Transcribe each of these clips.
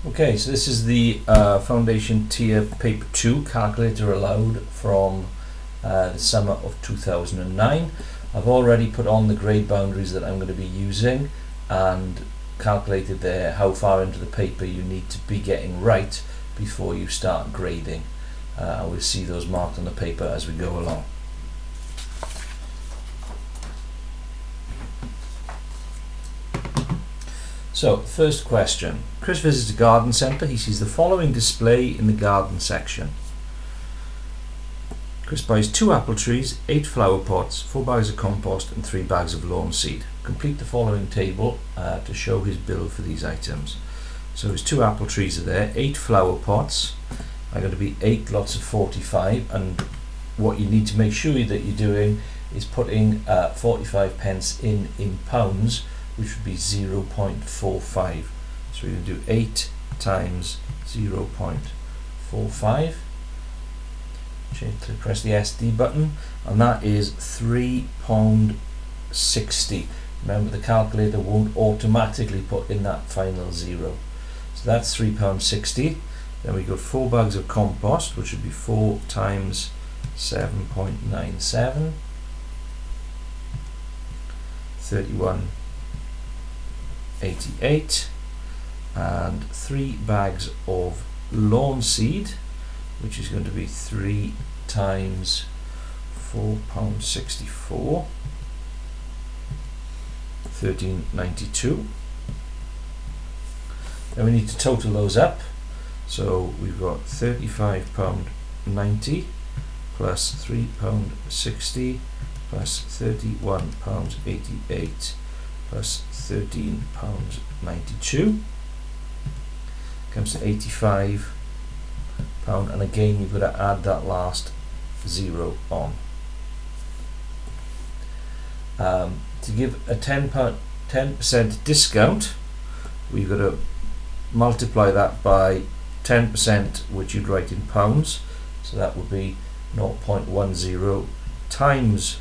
Okay, so this is the Foundation Tier Paper 2 calculator allowed from the summer of 2009. I've already put on the grade boundaries that I'm going to be using and calculated there how far into the paper you need to be getting right before you start grading. We'll see those marked on the paper as we go along. So, first question. Chris visits a garden centre. He sees the following display in the garden section. Chris buys 2 apple trees, 8 flower pots, 4 bags of compost and 3 bags of lawn seed. Complete the following table to show his bill for these items. So his 2 apple trees are there, 8 flower pots are going to be 8 lots of 45, and what you need to make sure that you're doing is putting 45 pence in pounds, which would be 0.45. So we're going to do 8 times 0.45. Press the SD button, and that is £3.60. Remember, the calculator won't automatically put in that final 0. So that's £3.60. Then we got 4 bags of compost, which would be 4 times 7.97. 31.88, and 3 bags of lawn seed, which is going to be 3 times £4.64, 13.92. Then we need to total those up. So we've got £35.90 plus £3.60 plus £31.88 plus £13.92 comes to £85, and again you've got to add that last 0 on. To give a 10% discount, we've got to multiply that by 10%, which you'd write in pounds, so that would be 0.10 times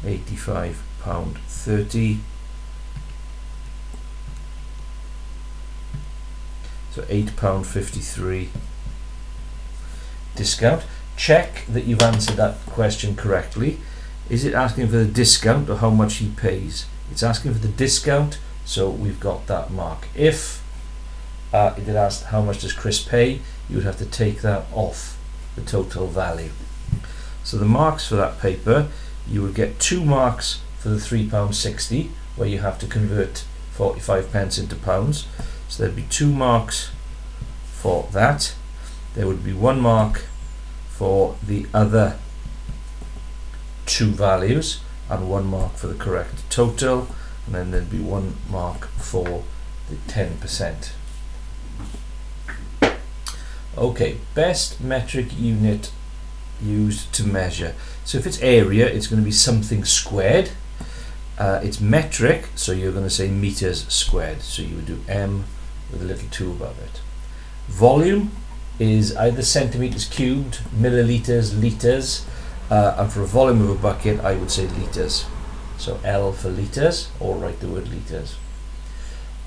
£85.30, so £8.53 discount. Check that you've answered that question correctly. Is it asking for the discount or how much he pays? It's asking for the discount, so we've got that mark. If it had asked how much does Chris pay, you would have to take that off the total value. So the marks for that paper, you would get 2 marks for the £3.60, where you have to convert 45 pence into pounds. So there'd be 2 marks for that. There would be 1 mark for the other 2 values and 1 mark for the correct total, and then there'd be 1 mark for the 10%. Okay, best metric unit used to measure. So if it's area, it's going to be something squared. It's metric, so you're going to say meters squared, so you would do M with a little 2 above it. Volume is either centimeters cubed, milliliters, liters, and for a volume of a bucket I would say liters, so L for liters, or write the word liters.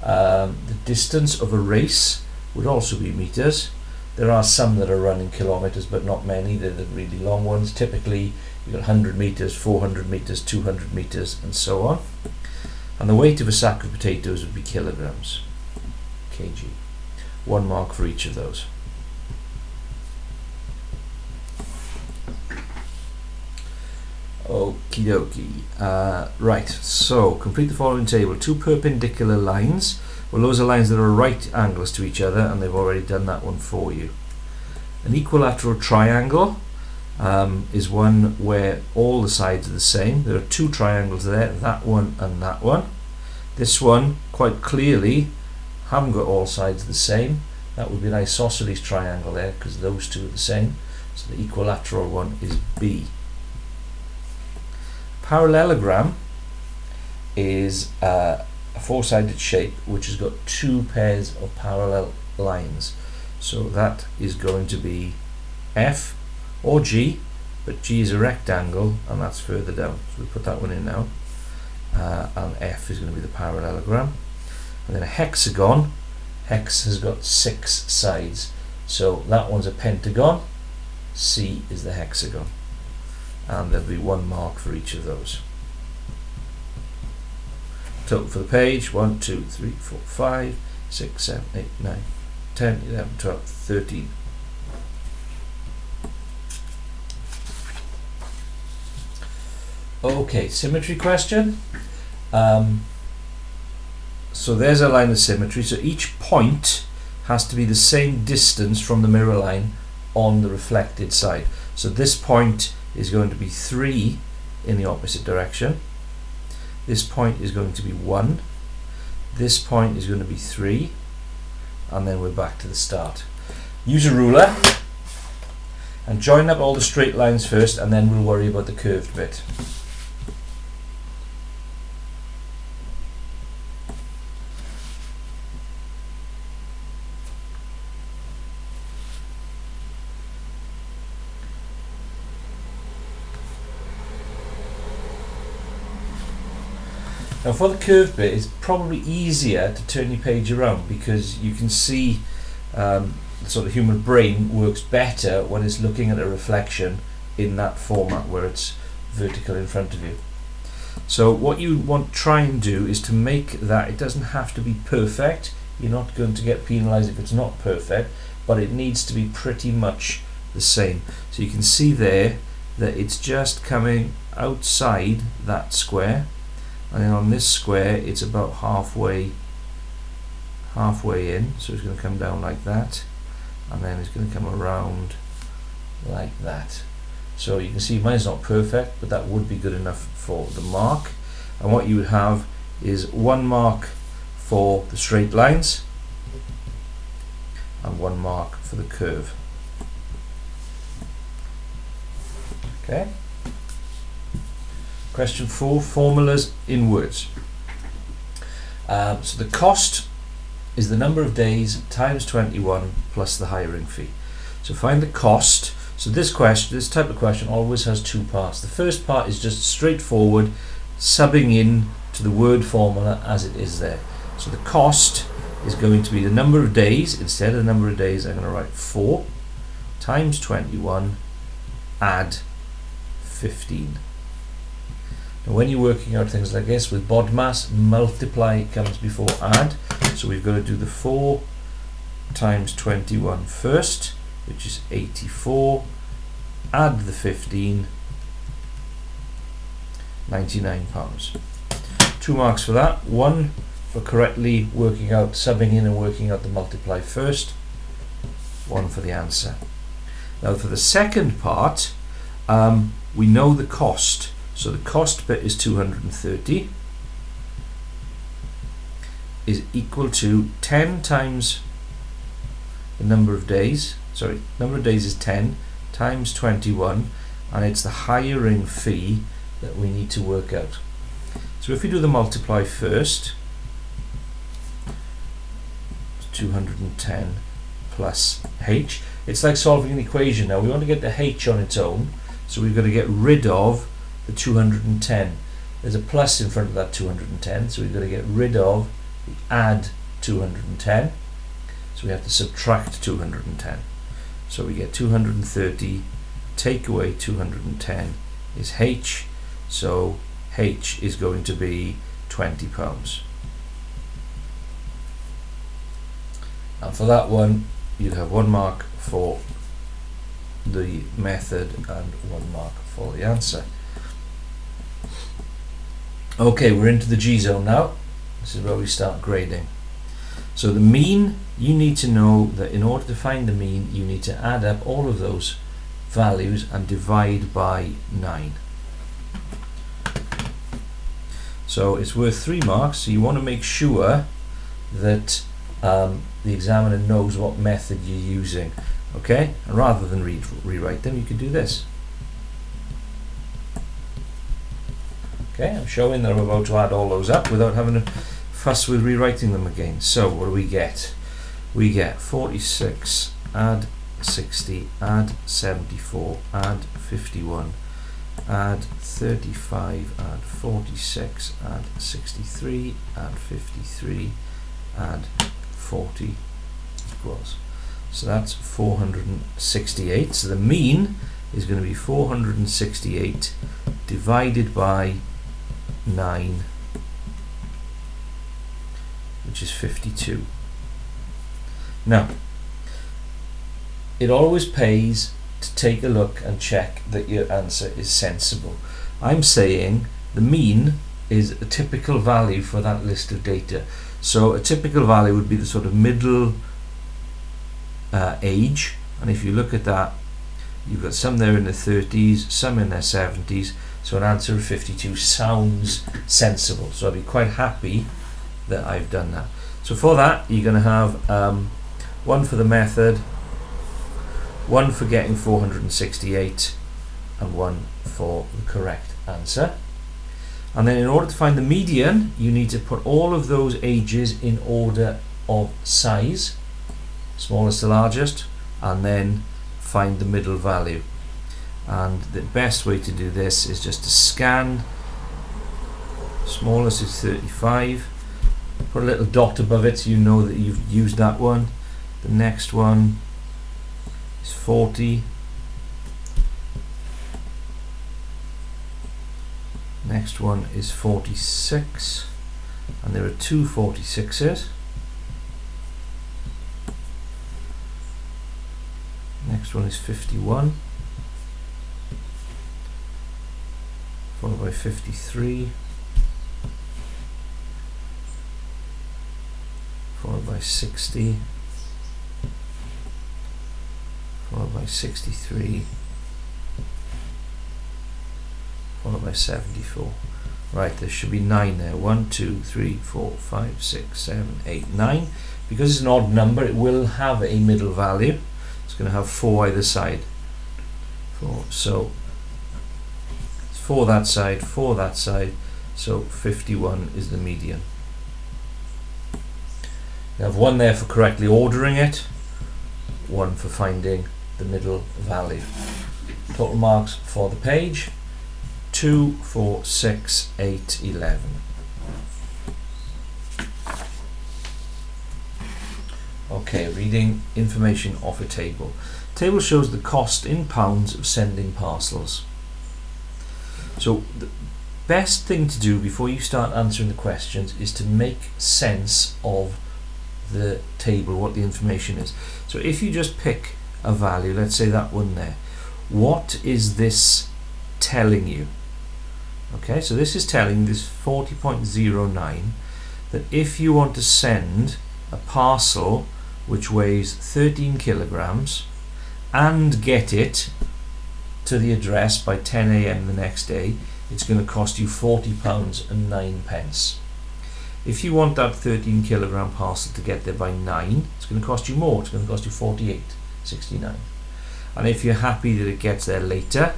The distance of a race would also be meters. There are some that are run in kilometers, but not many. They're the really long ones. Typically you've got 100 meters, 400 meters, 200 meters, and so on. And the weight of a sack of potatoes would be kilograms, kg. 1 mark for each of those. Okie dokie. Right, so complete the following table. 2 perpendicular lines. Well, those are lines that are right angles to each other, and they've already done that one for you. An equilateral triangle is one where all the sides are the same. There are 2 triangles there, that one and that one. This one, quite clearly, haven't got all sides the same. That would be an isosceles triangle there, because those 2 are the same. So the equilateral one is B. Parallelogram is a 4-sided shape which has got 2 pairs of parallel lines. So that is going to be F or G, but G is a rectangle and that's further down. So we put that one in now. And F is going to be the parallelogram. And then a hexagon Hex has got 6 sides. So that one's a pentagon, C is the hexagon. And there'll be 1 mark for each of those. Total for the page, 1, 2, 3, 4, 5, 6, 7, 8, 9, 10, 11, 12, 13. Okay, symmetry question. So there's a line of symmetry. So each point has to be the same distance from the mirror line on the reflected side. So this point is going to be 3 in the opposite direction. This point is going to be 1. This point is going to be 3. And then we're back to the start. Use a ruler and join up all the straight lines first, and then we'll worry about the curved bit. Now for the curved bit, it's probably easier to turn your page around because you can see the sort of human brain works better when it's looking at a reflection in that format where it's vertical in front of you. So what you want to try and do is to make that, it doesn't have to be perfect, you're not going to get penalized if it's not perfect, but it needs to be pretty much the same. So you can see there that it's just coming outside that square. And then on this square it's about halfway in, so it's going to come down like that, and then it's going to come around like that. So you can see mine's not perfect, but that would be good enough for the mark. And what you would have is 1 mark for the straight lines and 1 mark for the curve. Okay. Question 4, formulas in words. So the cost is the number of days times 21 plus the hiring fee. So find the cost. So this type of question always has 2 parts. The first part is just straightforward, subbing in to the word formula as it is there. So the cost is going to be the number of days. Instead of the number of days, I'm going to write 4 times 21 add 15. Now when you're working out things like this with BODMAS, multiply comes before add. So we've got to do the 4 times 21 first, which is 84, add the 15, £99. 2 marks for that, 1 for correctly working out, subbing in and working out the multiply first, 1 for the answer. Now for the second part, we know the cost. So the cost bit is 230 is equal to 10 times the number of days. Sorry, number of days is 10 times 21, and it's the hiring fee that we need to work out. So if we do the multiply first, 210 plus h. It's like solving an equation now. We want to get the h on its own, so we've got to get rid of the 210. There's a plus in front of that 210, so we've got to get rid of the add 210. So we have to subtract 210. So we get 230, take away 210 is h, so h is going to be £20. And for that one, you'd have 1 mark for the method and 1 mark for the answer. Okay, we're into the G zone now. This is where we start grading. So the mean, you need to know that in order to find the mean, you need to add up all of those values and divide by 9. So it's worth 3 marks, so you want to make sure that the examiner knows what method you're using. Okay, and rather than rewrite them, you could do this. Okay, I'm showing that I'm about to add all those up without having to fuss with rewriting them again. So what do we get? We get 46, add 60, add 74, add 51, add 35, add 46, add 63, add 53, add 40 equals. So that's 468. So the mean is going to be 468 divided by 9, which is 52. Now, it always pays to take a look and check that your answer is sensible. I'm saying the mean is a typical value for that list of data. So a typical value would be the sort of middle age, and if you look at that, you've got some there in the 30s, some in their 70s, so an answer of 52 sounds sensible. So I'll be quite happy that I've done that. So for that, you're going to have one for the method, one for getting 468, and one for the correct answer. And then in order to find the median, you need to put all of those ages in order of size, smallest to largest, and then find the middle value. And the best way to do this is just to scan. Smallest is 35. Put a little dot above it so you know that you've used that one. The next one is 40. Next one is 46, and there are two 46s. Next one is 51, followed by 53, followed by 60, followed by 63, followed by 74. Right, there should be 9 there. 1, 2, 3, 4, 5, 6, 7, 8, 9. Because it's an odd number, it will have a middle value. It's going to have 4 either side. 4. So it's 4 that side, 4 that side. So 51 is the median. You have 1 there for correctly ordering it, 1 for finding the middle value. Total marks for the page: 2, 4, 6, 8, 11. Okay, reading information off a table. Table shows the cost in pounds of sending parcels. So the best thing to do before you start answering the questions is to make sense of the table, what the information is. So if you just pick a value, let's say that one there, what is this telling you? Okay, so this is telling this 40.09 that if you want to send a parcel which weighs 13 kilograms and get it to the address by 10 AM the next day, it's going to cost you £40.09. If you want that 13 kilogram parcel to get there by 9, it's going to cost you more. It's going to cost you £48.69. And if you're happy that it gets there later,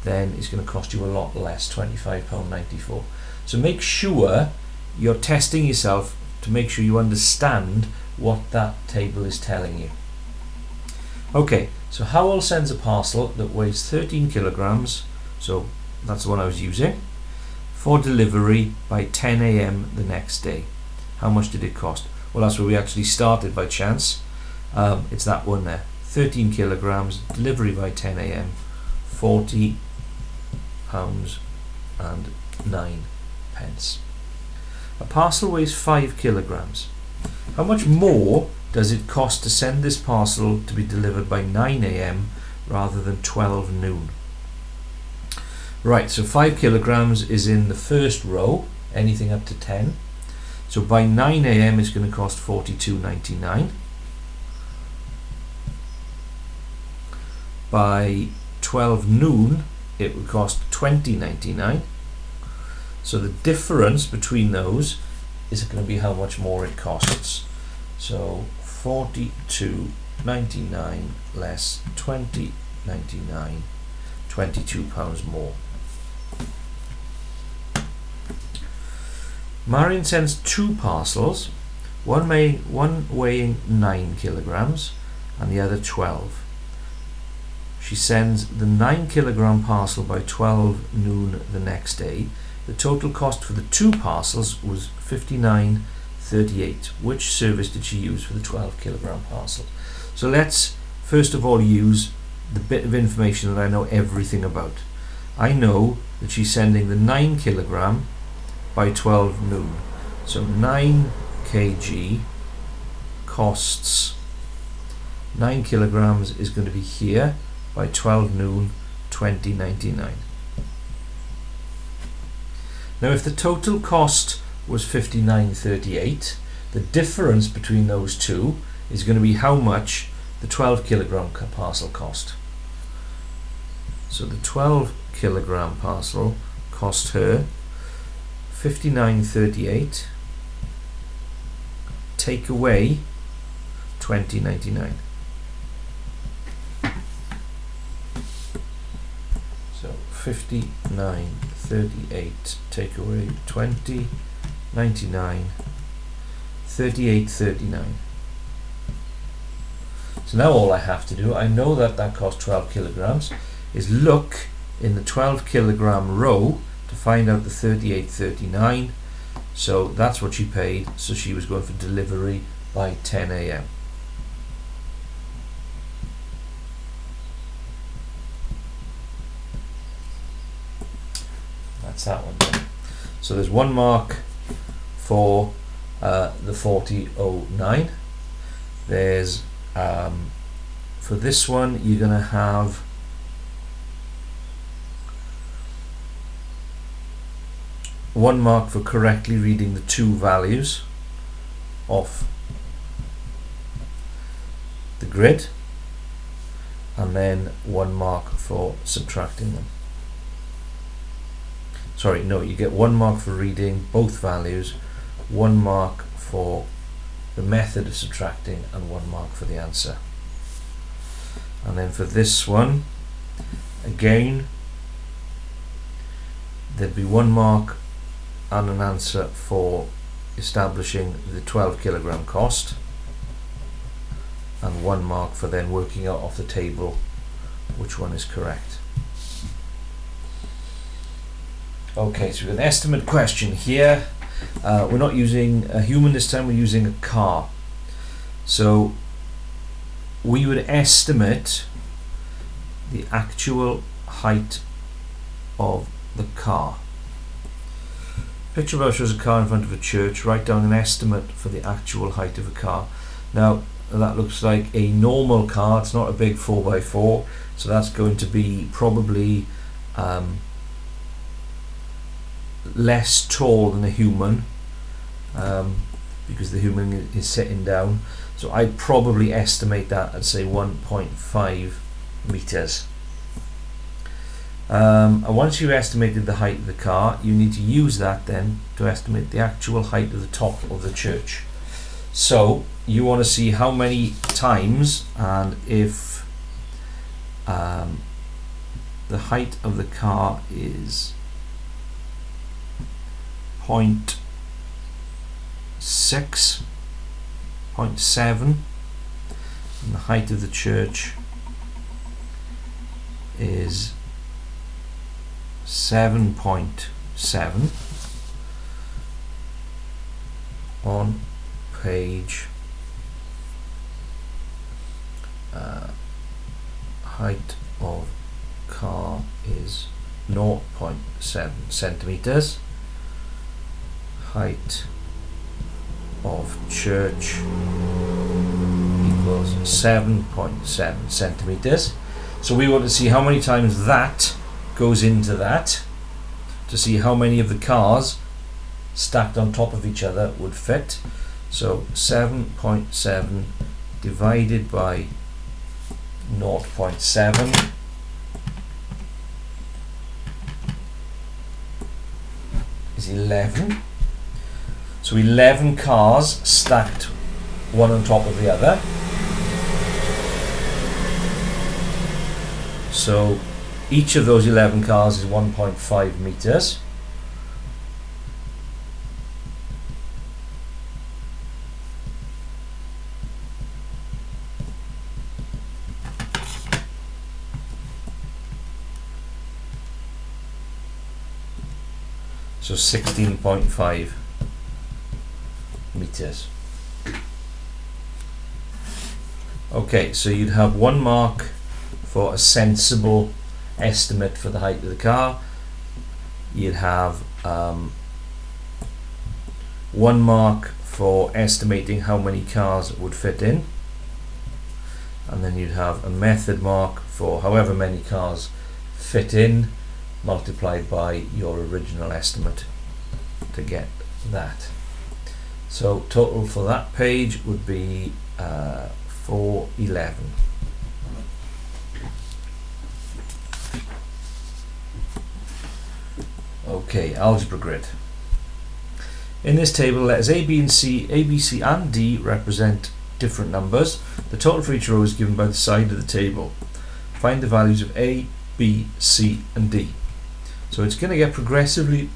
then it's going to cost you a lot less, £25.94. So make sure you're testing yourself to make sure you understand what that table is telling you. Okay, so Howell sends a parcel that weighs 13 kilograms, so that's the one I was using, for delivery by 10 AM the next day. How much did it cost? Well, that's where we actually started by chance. It's that one there, 13 kilograms, delivery by 10 AM, £40.09. A parcel weighs 5 kilograms. How much more does it cost to send this parcel to be delivered by 9 AM rather than 12 noon? Right, so 5 kilograms is in the first row, anything up to 10. So by 9 AM it's going to cost £42.99. By 12 noon it would cost £20.99. So the difference between those is going to be how much more it costs. So £42.99 less £20.99, £22 more. Marion sends 2 parcels, one weighing 9 kilograms and the other 12. She sends the 9 kilogram parcel by 12 noon the next day. The total cost for the 2 parcels was £59.34. 38. Which service did she use for the 12 kilogram parcel? So let's first of all use the bit of information that I know everything about. I know that she's sending the 9 kilogram by 12 noon. So 9 kg costs 9 kilograms is going to be here by 12 noon, 20.99. Now if the total cost was 59.38, the difference between those two is going to be how much the 12 kilogram parcel cost. So the 12 kilogram parcel cost her 59.38, take away 20.99. So 59.38 take away 20.99, 38.39. So now all I have to do, I know that that costs 12 kilograms, is look in the 12 kilogram row to find out the 38.39. So that's what she paid. So she was going for delivery by 10 a.m. That's that one then. So there's 1 mark for the 40.09. There's for this one you're going to have one mark for correctly reading the two values off the grid, and then 1 mark for subtracting them. Sorry, no, you get 1 mark for reading both values, 1 mark for the method of subtracting, and 1 mark for the answer. And then for this one, again, there'd be 1 mark and an answer for establishing the 12 kilogram cost, and 1 mark for then working out off the table which one is correct. Okay, so we've got an estimate question here. We're not using a human this time, we're using a car. So we would estimate the actual height of the car. Picture above shows a car in front of a church. Write down an estimate for the actual height of a car. Now that looks like a normal car, it's not a big 4x4, so that's going to be probably less tall than a human, because the human is sitting down. So I'd probably estimate that at say 1.5 meters. And once you've estimated the height of the car, you need to use that then to estimate the actual height of the top of the church. So you want to see how many times, and if the height of the car is 0.6, 0.7, and the height of the church is 7.7 on page height of car is 0.7 centimeters, height of church equals 7.7 centimeters. So we want to see how many times that goes into that, to see how many of the cars stacked on top of each other would fit. So 7.7 divided by 0.7 is 11. So 11 cars stacked one on top of the other. So each of those 11 cars is 1.5 meters. So 16.5 meters. meters. Okay, so you'd have 1 mark for a sensible estimate for the height of the car. You'd have 1 mark for estimating how many cars would fit in, and then you'd have a method mark for however many cars fit in multiplied by your original estimate to get that. So total for that page would be 411. Okay, algebra grid. In this table, letters A, B, C, and D represent different numbers. The total for each row is given by the side of the table. Find the values of A, B, C, and D. So it's going to get progressively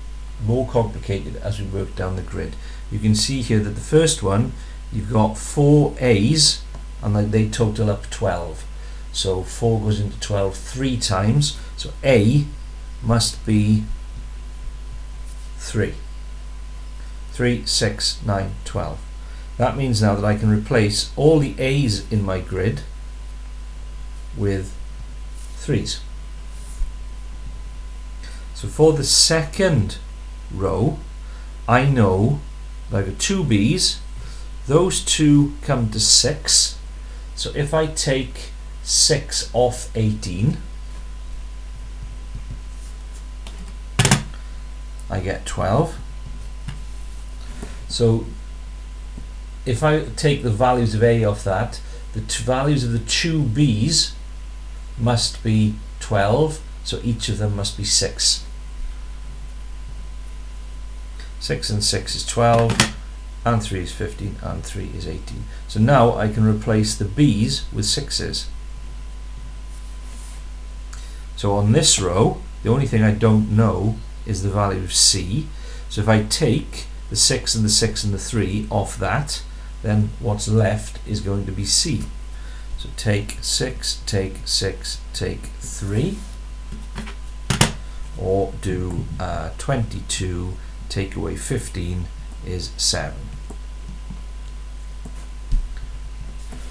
more complicated as we work down the grid. You can see here that the first one, you've got 4 A's, and they total up 12. So 4 goes into 12 3 times. So A must be 3. 3, 6, 9, 12. That means now that I can replace all the A's in my grid with 3's. So for the second row, I know that I've got 2 B's. Those 2 come to 6. So if I take 6 off 18, I get 12. So if I take the values of A off that, the values of the 2 B's must be 12, so each of them must be 6. 6 and 6 is 12, and 3 is 15, and 3 is 18. So now I can replace the B's with 6's. So on this row, the only thing I don't know is the value of C. So if I take the 6 and the 6 and the 3 off that, then what's left is going to be C. So take 6, take 6, take 3, or do 22, take away 15 is 7.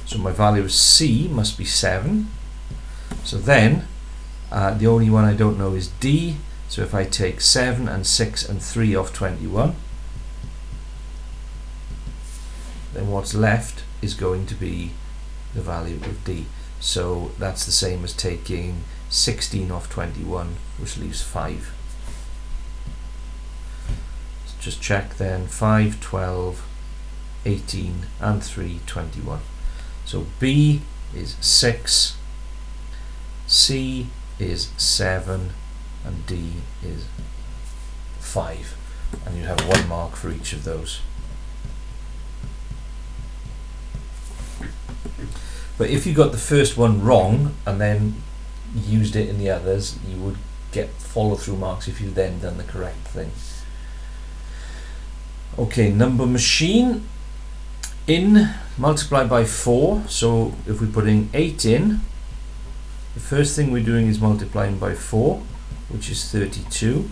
So my value of C must be 7. So then the only one I don't know is D. So if I take 7 and 6 and 3 off 21, then what's left is going to be the value of D. So that's the same as taking 16 off 21, which leaves 5. So just check then, 5, 12, 18, and 3, 21. So B is 6, C is 7, and D is 5. And you have 1 mark for each of those. But if you got the first one wrong and then used it in the others, you would get follow-through marks if you then done the correct thing. Okay, number machine. In multiply by 4. So if we're putting 8 in, the first thing we're doing is multiplying by 4, which is 32.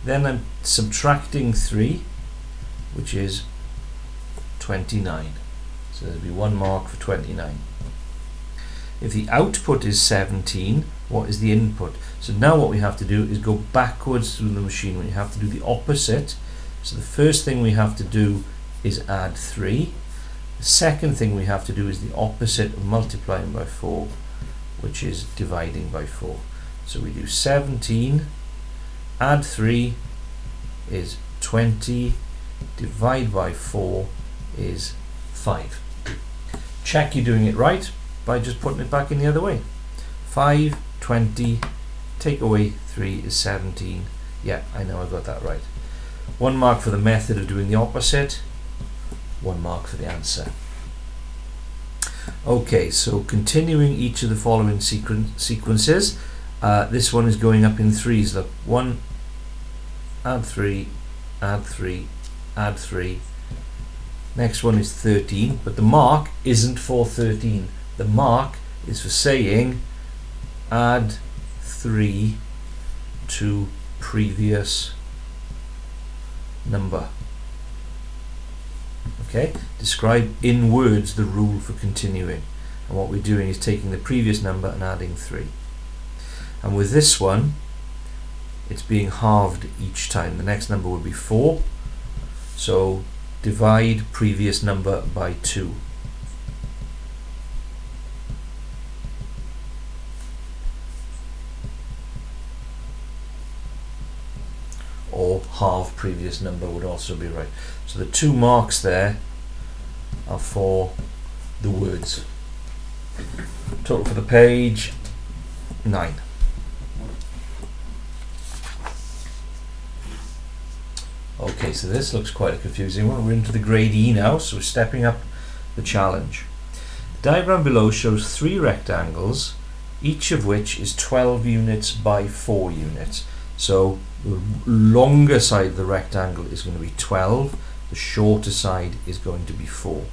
Then I'm subtracting 3, which is 29. So there'll be 1 mark for 29. If the output is 17, what is the input? So now what we have to do is go backwards through the machine. We have to do the opposite. So the first thing we have to do is add 3. The second thing we have to do is the opposite of multiplying by 4, which is dividing by 4. So we do 17, add 3 is 20, divide by 4 is 5. Check you're doing it right by just putting it back in the other way. 5, 20, take away 3 is 17. Yeah, I know I got that right. 1 mark for the method of doing the opposite, 1 mark for the answer. Okay, so continuing each of the following sequences, this one is going up in 3's. Look, 1, add 3, add 3, add 3. Next one is 13, but the mark isn't for 13. The mark is for saying add 3 to previous number. Okay, describe in words the rule for continuing. And what we're doing is taking the previous number and adding 3. And with this one, it's being halved each time. The next number would be 4. So divide previous number by 2. Or halve previous number would also be right. So the 2 marks there are for the words. Total for the page, 9. Okay, so this looks quite a confusing one. We're into the grade E now, so we're stepping up the challenge. The diagram below shows 3 rectangles, each of which is 12 units by 4 units. So the longer side of the rectangle is going to be 12, the shorter side is going to be 4.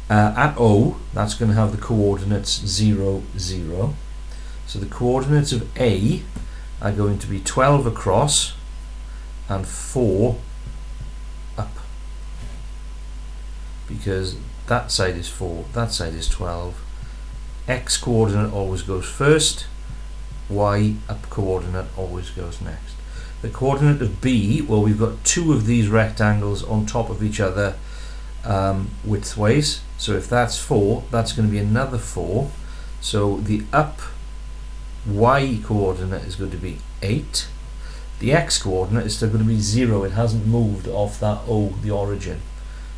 At O, that's going to have the coordinates 0, 0. So the coordinates of A are going to be 12 across and 4 up, because that side is 4, that side is 12. X coordinate always goes first, Y up coordinate always goes next. The coordinate of B, well, we've got 2 of these rectangles on top of each other widthways, so if that's 4, that's going to be another 4. So the up Y coordinate is going to be 8. The X coordinate is still going to be 0. It hasn't moved off that O, the origin.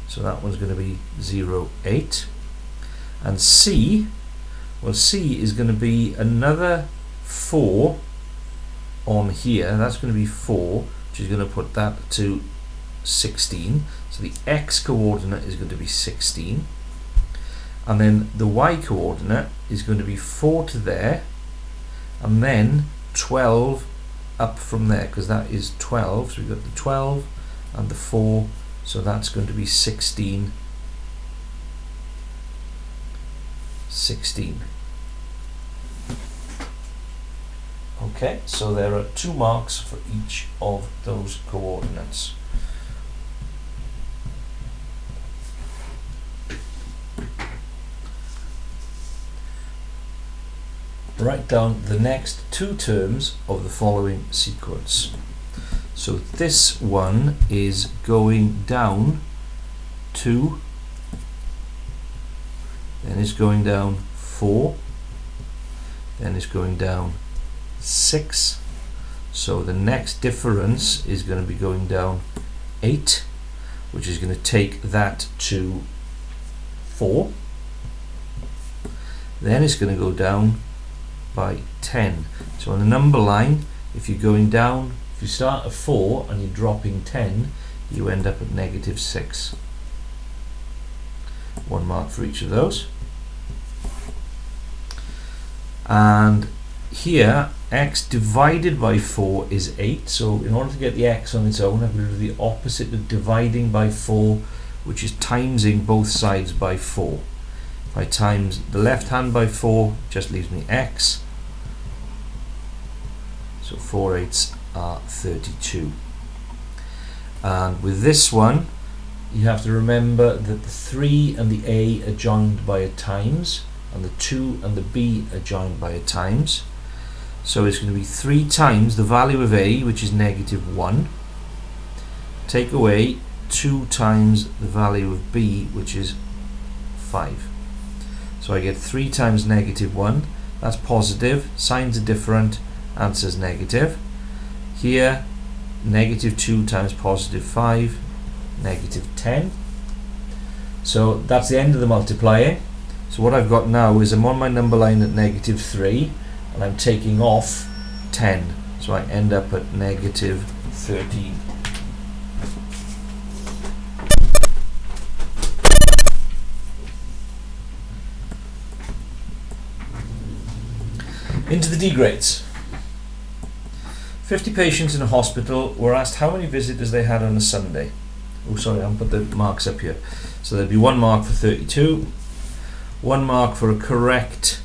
So that one's going to be 0, 8. And C, well, C is going to be another 4 on here. That's going to be 4, which is going to put that to 16. So the X coordinate is going to be 16. And then the Y coordinate is going to be 4 to there, and then 12 up from there, because that is 12. So we've got the 12 and the 4, so that's going to be 16. 16. Okay, so there are 2 marks for each of those coordinates. Write down the next 2 terms of the following sequence. So this one is going down 2, then it's going down 4, then it's going down 6. So the next difference is going to be going down 8, which is going to take that to 4. Then it's going to go down by 10. So on the number line, if you're going down, if you start at 4 and you're dropping 10, you end up at -6. 1 mark for each of those. And here, x divided by 4 is 8. So in order to get the x on its own, I'm going to do the opposite of dividing by 4, which is timesing both sides by 4. If I times the left hand by 4, it just leaves me x. So 4 8s are 32. And with this one, you have to remember that the 3 and the A are joined by a times, and the 2 and the B are joined by a times. So it's going to be 3 times the value of A, which is -1. Take away 2 times the value of B, which is 5. So I get 3 times -1. That's positive. Signs are different. Answer's negative. Here, -2 times +5, -10. So that's the end of the multiplying. So what I've got now is I'm on my number line at -3, and I'm taking off 10. So I end up at -13. Into the D grades. 50 patients in a hospital were asked how many visitors they had on a Sunday. Oh, sorry, I haven't put the marks up here. So there'd be 1 mark for 32, 1 mark for a correct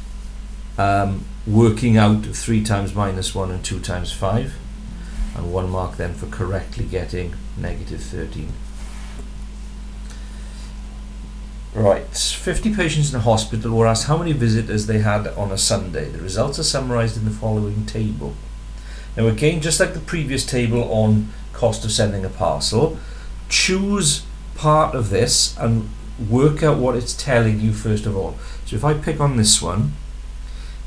working out of 3 times -1 and 2 times 5, and 1 mark then for correctly getting -13. Right, 50 patients in the hospital were asked how many visitors they had on a Sunday. The results are summarised in the following table. Now again, just like the previous table on cost of sending a parcel, choose part of this and work out what it's telling you first of all. So if I pick on this one,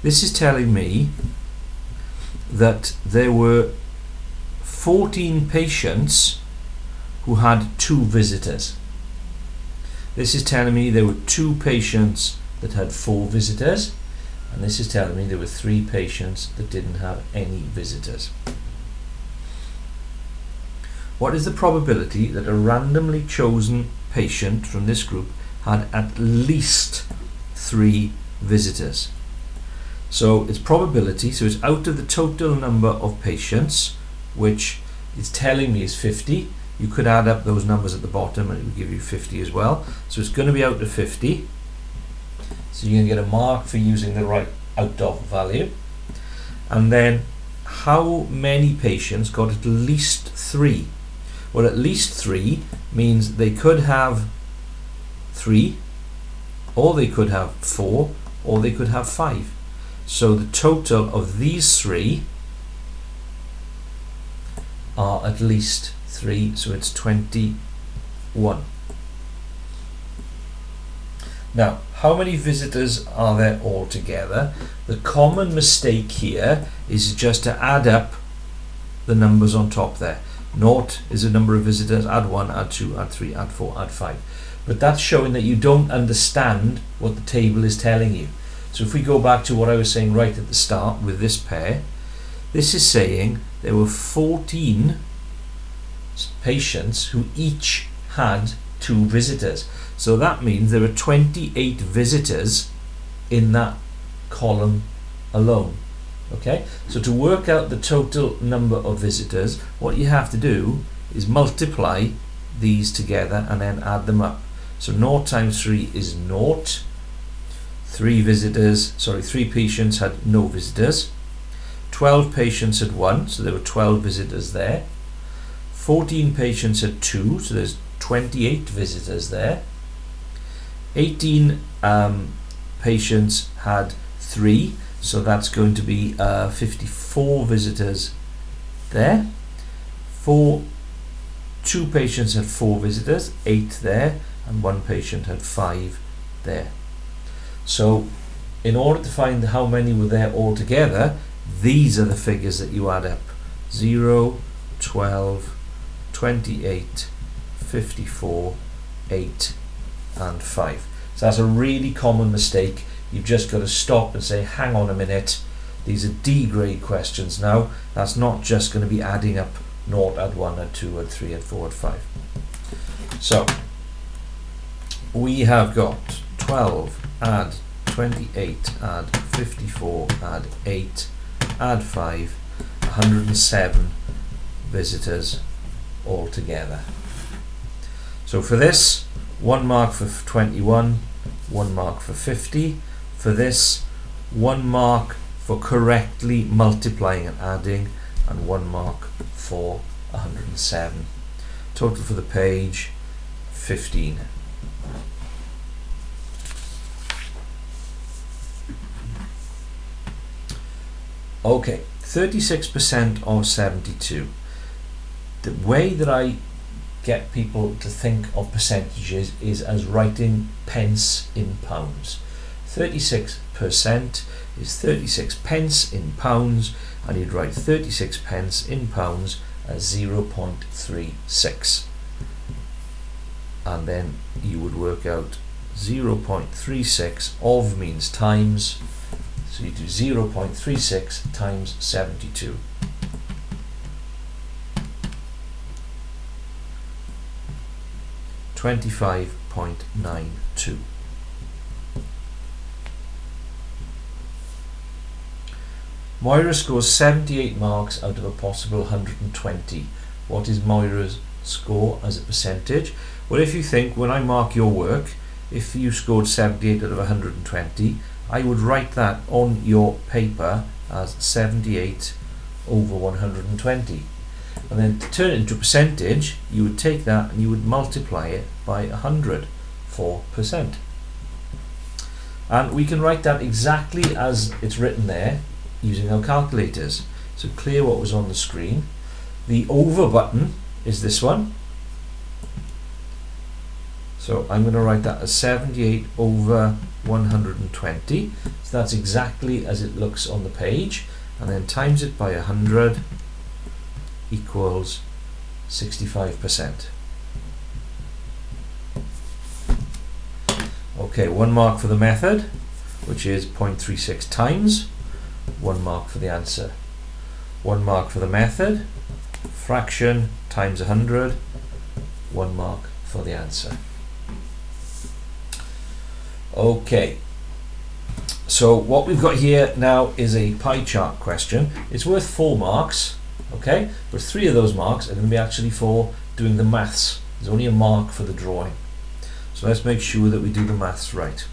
this is telling me that there were 14 patients who had 2 visitors. This is telling me there were 2 patients that had 4 visitors, and this is telling me there were 3 patients that didn't have any visitors. What is the probability that a randomly chosen patient from this group had at least 3 visitors? So it's probability, so it's out of the total number of patients, which is telling me is 50. You could add up those numbers at the bottom and it would give you 50 as well. So it's going to be out of 50. So you're going to get a mark for using the right out of value. And then how many patients got at least 3? Well, at least 3 means they could have 3, or they could have 4, or they could have 5. So the total of these 3 are at least 3, so it's 21. Now, how many visitors are there altogether? The common mistake here is just to add up the numbers on top there. 0 is the number of visitors, add 1, add 2, add 3, add 4, add 5. But that's showing that you don't understand what the table is telling you. So if we go back to what I was saying right at the start with this pair, this is saying there were 14 patients who each had 2 visitors. So that means there are 28 visitors in that column alone. Okay, so to work out the total number of visitors, what you have to do is multiply these together and then add them up. So 0 times 3 is 0. 3 patients had no visitors. 12 patients had 1, so there were 12 visitors there. 14 patients had 2, so there's 28 visitors there. 18 patients had 3, so that's going to be 54 visitors there. 2 patients had 4 visitors, 8 there, and 1 patient had 5 there. So in order to find how many were there altogether, these are the figures that you add up: 0, 12, 28, 54, 8 and 5. So that's a really common mistake. You've just got to stop and say, hang on a minute, these are D grade questions now. That's not just going to be adding up 0, add 1, add 2, add 3, add 4, add 5. So we have got 12, add 28, add 54, add 8, add 5, 107 visitors altogether. So for this, 1 mark for 21, 1 mark for 50. For this, 1 mark for correctly multiplying and adding, and 1 mark for 107. Total for the page, 15. Okay, 36% of 72. The way that I get people to think of percentages is as writing pence in pounds. 36% is 36 pence in pounds, and you'd write 36 pence in pounds as 0.36. And then you would work out 0.36 of means times, so you do 0.36 times 72. 25.92. Moira scores 78 marks out of a possible 120. What is Moira's score as a percentage? Well, if you think, when I mark your work, if you scored 78 out of 120, I would write that on your paper as 78 over 120. And then to turn it into a percentage, you would take that and you would multiply it by 100 4%. And we can write that exactly as it's written there using our calculators. So clear what was on the screen. The over button is this one. So I'm going to write that as 78 over 120. So that's exactly as it looks on the page. And then times it by 100 equals 65%. Okay, 1 mark for the method, which is 0.36 times. 1 mark for the answer. 1 mark for the method, fraction times 100, 1 mark for the answer. Okay, so what we've got here now is a pie chart question. It's worth 4 marks, okay, but 3 of those marks are going to be actually for doing the maths. There's only a mark for the drawing. So let's make sure that we do the maths right.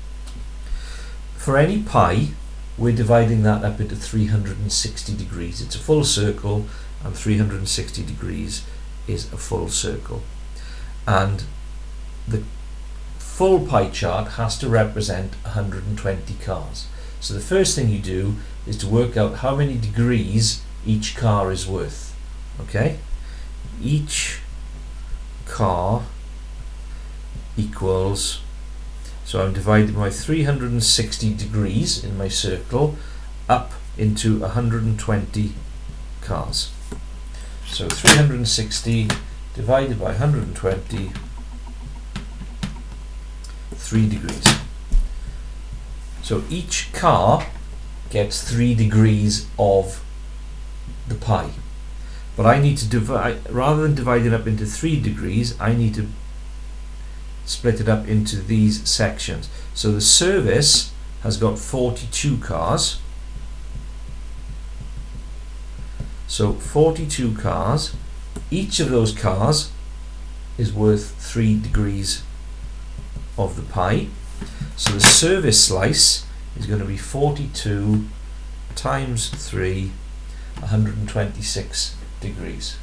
For any pie, we're dividing that up into 360 degrees. It's a full circle, and 360 degrees is a full circle. And the full pie chart has to represent 120 cars. So the first thing you do is to work out how many degrees each car is worth. Okay? Each car equals, so I'm dividing my 360 degrees in my circle up into 120 cars. So 360 divided by 120, 3 degrees. So each car gets 3 degrees of the pie. But I need to divide, rather than divide it up into 3 degrees, I need to split it up into these sections. So the service has got 42 cars. So 42 cars. Each of those cars is worth 3 degrees of the pie. So the service slice is going to be 42 times 3, 126 degrees.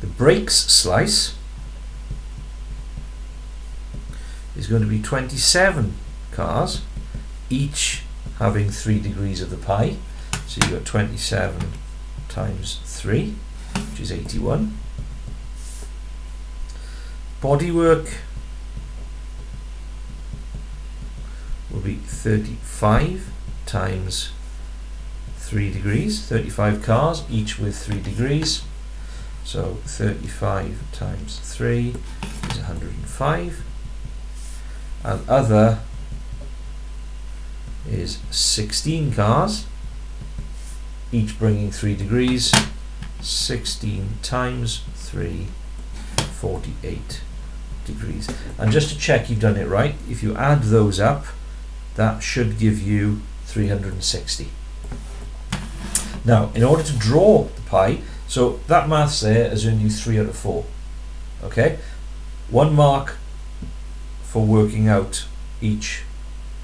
The brakes slice is going to be 27 cars, each having 3 degrees of the pie. So you've got 27 times 3, which is 81. Bodywork will be 35 times 3 degrees, 35 cars, each with 3 degrees. So 35 times 3 is 105. And other is 16 cars, each bringing 3 degrees. 16 times 3, 48 degrees. And just to check you've done it right, if you add those up, that should give you 360. Now, in order to draw the pie, so that maths there has earned you 3 out of 4. Okay, 1 mark for working out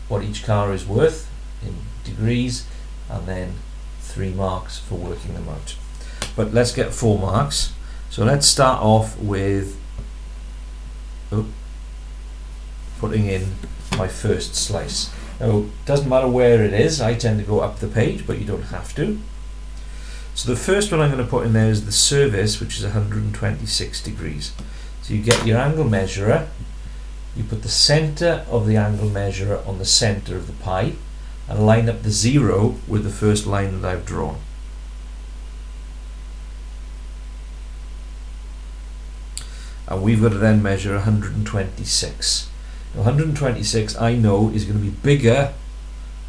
what each car is worth in degrees, and then 3 marks for working them out. But let's get 4 marks. So let's start off with putting in my first slice. Now, it doesn't matter where it is, I tend to go up the page, but you don't have to. So the first one I'm going to put in there is the service, which is 126 degrees. So you get your angle measurer, you put the center of the angle measurer on the center of the pie, and line up the 0 with the first line that I've drawn. And we've got to then measure 126. Now 126 I know is going to be bigger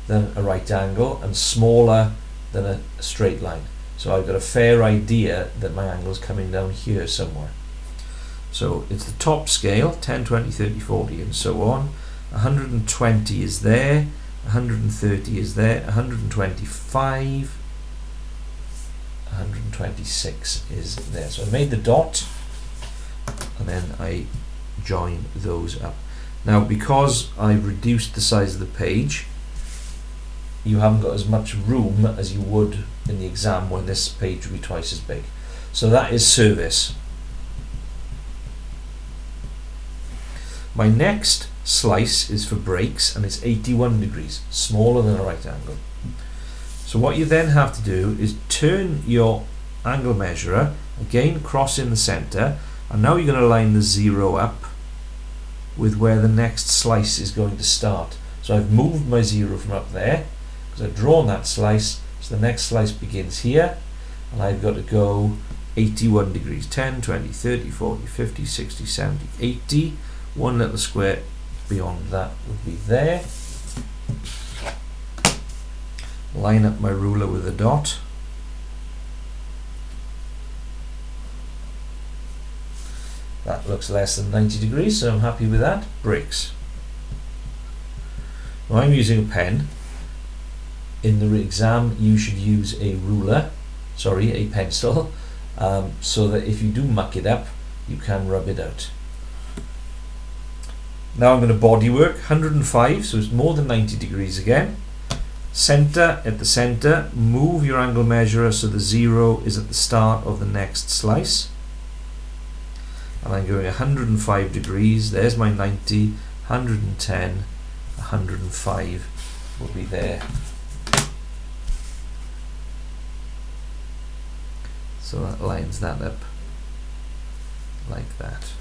than a right angle and smaller than a straight line. So I've got a fair idea that my angle is coming down here somewhere. So it's the top scale, 10, 20, 30, 40 and so on. 120 is there, 130 is there, 125, 126 is there. So I made the dot and then I join those up. Now because I've reduced the size of the page, you haven't got as much room as you would in the exam when this page would be twice as big. So that is service. My next slice is for breaks, and it's 81 degrees, smaller than a right angle. So what you then have to do is turn your angle measurer, again cross in the center, and now you're going to line the 0 up with where the next slice is going to start. So I've moved my 0 from up there because I've drawn that slice, so the next slice begins here, and I've got to go 81 degrees, 10, 20, 30, 40, 50, 60, 70, 80. One little square beyond that would be there. Line up my ruler with a dot. That looks less than 90 degrees, so I'm happy with that. Breaks. Now I'm using a pen. In the exam you should use a ruler, a pencil, so that if you do muck it up you can rub it out. Now I'm going to body work, 105, so it's more than 90 degrees again. Center, at the center, move your angle measurer so the 0 is at the start of the next slice. And I'm going 105 degrees, there's my 90, 110, 105 will be there. So that lines that up like that.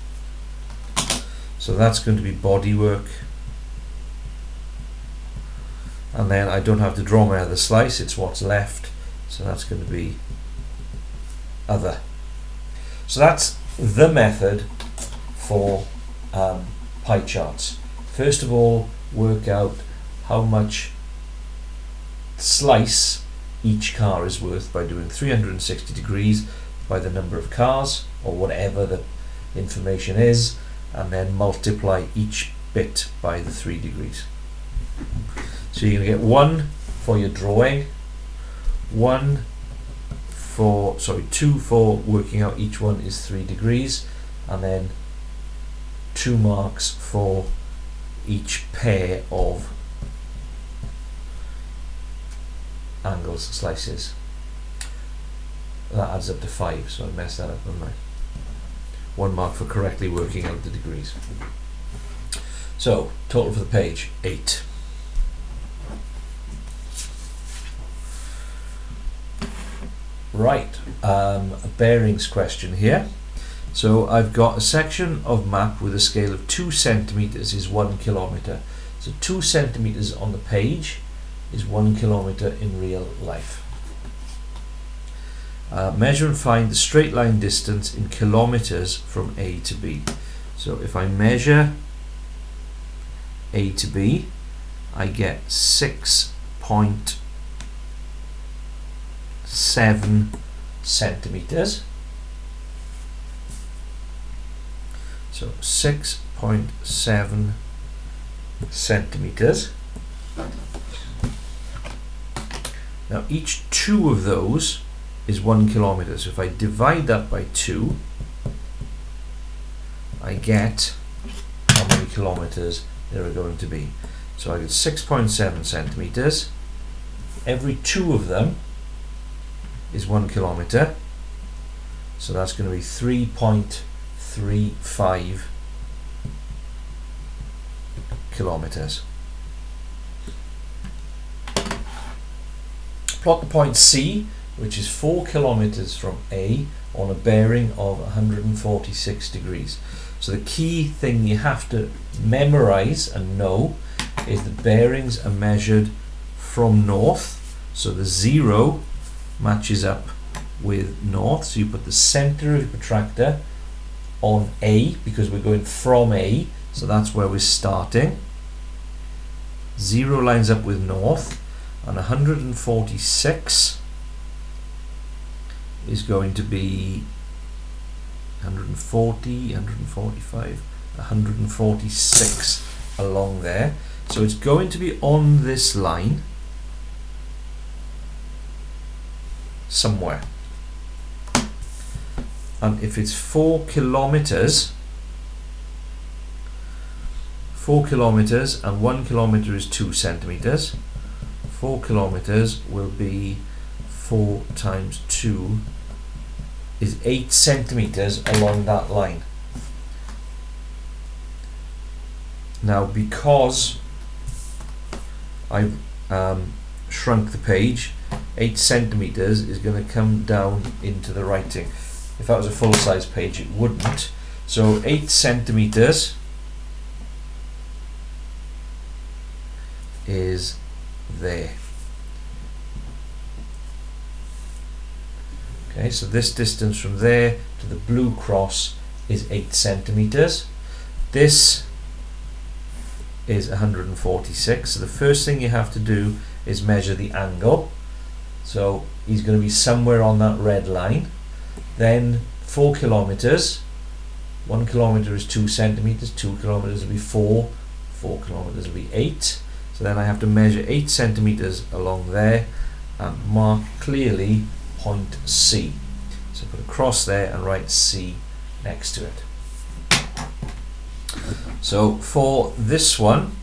So that's going to be body work. And then I don't have to draw my other slice, it's what's left. So that's going to be other. So that's the method for pie charts. First of all, work out how much slice each car is worth by doing 360 degrees by the number of cars, or whatever the information is, and then multiply each bit by the 3 degrees. So you're going to get 1 for your drawing, 2 for working out each one is 3 degrees, and then 2 marks for each pair of angles, slices. That adds up to 5, so I messed that up, didn't I? 1 mark for correctly working out the degrees. So, total for the page, 8. Right, a bearings question here. So I've got a section of map with a scale of 2 centimeters is 1 kilometer. So 2 centimeters on the page is 1 kilometer in real life. Measure and find the straight line distance in kilometers from A to B. So if I measure A to B, I get 6.7 centimeters. So 6.7 centimeters. Now each 2 of those is 1 kilometer. So if I divide that by 2, I get how many kilometers there are going to be. So I get 6.7 centimeters. Every 2 of them is 1 kilometer. So that's going to be 3.35 kilometers. Plot the point C, which is 4 kilometers from A, on a bearing of 146 degrees. So the key thing you have to memorize and know is the bearings are measured from north. So the 0 matches up with north. So you put the center of your protractor on A because we're going from A. So that's where we're starting. 0 lines up with north, and 146 is going to be 140, 145, 146 along there. So it's going to be on this line somewhere. And if it's 4 kilometers, 4 kilometers and 1 kilometer is 2 centimeters. 4 kilometers will be 4 times 2 is 8 centimeters along that line. Now, because I've shrunk the page, 8 centimeters is going to come down into the writing. If that was a full-size page, it wouldn't. So 8 centimeters is there. Okay, so this distance from there to the blue cross is 8 centimeters. This is 146. So the first thing you have to do is measure the angle. So he's going to be somewhere on that red line. Then 4 kilometers. 1 kilometer is 2 centimeters. 2 kilometers will be 4. 4 kilometers will be 8. So then I have to measure 8 centimeters along there and mark clearly point C. So put a cross there and write C next to it. So for this one,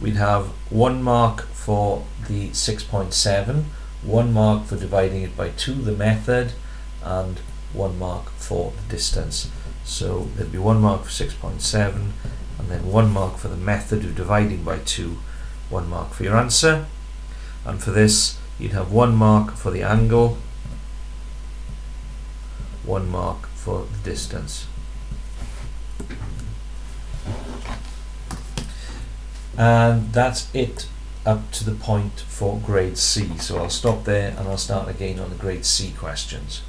we'd have 1 mark for the 6.7, 1 mark for dividing it by 2, the method, and 1 mark for the distance. So there'd be 1 mark for 6.7, and then 1 mark for the method of dividing by 2, 1 mark for your answer. And for this, you'd have 1 mark for the angle, 1 mark for the distance. And that's it up to the point for grade C. So I'll stop there and I'll start again on the grade C questions.